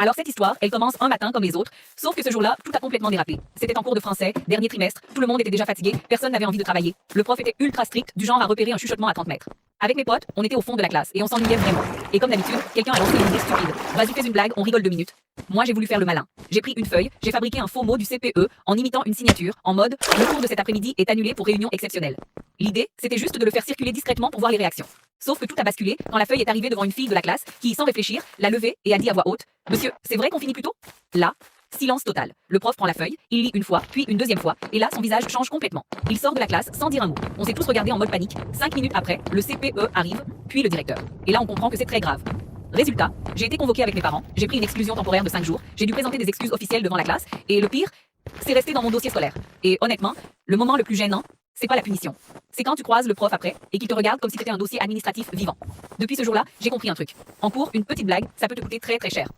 Alors cette histoire, elle commence un matin comme les autres, sauf que ce jour-là, tout a complètement dérapé. C'était en cours de français, dernier trimestre, tout le monde était déjà fatigué, personne n'avait envie de travailler. Le prof était ultra strict, du genre à repérer un chuchotement à 30 mètres. Avec mes potes, on était au fond de la classe et on s'ennuyait vraiment. Et comme d'habitude, quelqu'un a lancé une idée stupide. Vas-y, fais une blague, on rigole 2 minutes. Moi, j'ai voulu faire le malin. J'ai pris une feuille, j'ai fabriqué un faux mot du CPE en imitant une signature, en mode le cours de cet après-midi est annulé pour réunion exceptionnelle. L'idée, c'était juste de le faire circuler discrètement pour voir les réactions. Sauf que tout a basculé quand la feuille est arrivée devant une fille de la classe qui, sans réfléchir, l'a levée et a dit à voix haute: Monsieur, c'est vrai qu'on finit plus tôt? Là, silence total. Le prof prend la feuille, il lit une fois, puis une deuxième fois, et là, son visage change complètement. Il sort de la classe sans dire un mot. On s'est tous regardés en mode panique. 5 minutes après, le CPE arrive, puis le directeur. Et là, on comprend que c'est très grave. Résultat, j'ai été convoqué avec mes parents, j'ai pris une exclusion temporaire de 5 jours, j'ai dû présenter des excuses officielles devant la classe, et le pire, c'est resté dans mon dossier scolaire. Et honnêtement, le moment le plus gênant, c'est pas la punition. C'est quand tu croises le prof après et qu'il te regarde comme si c'était un dossier administratif vivant. Depuis ce jour-là, j'ai compris un truc. En cours, une petite blague, ça peut te coûter très très cher.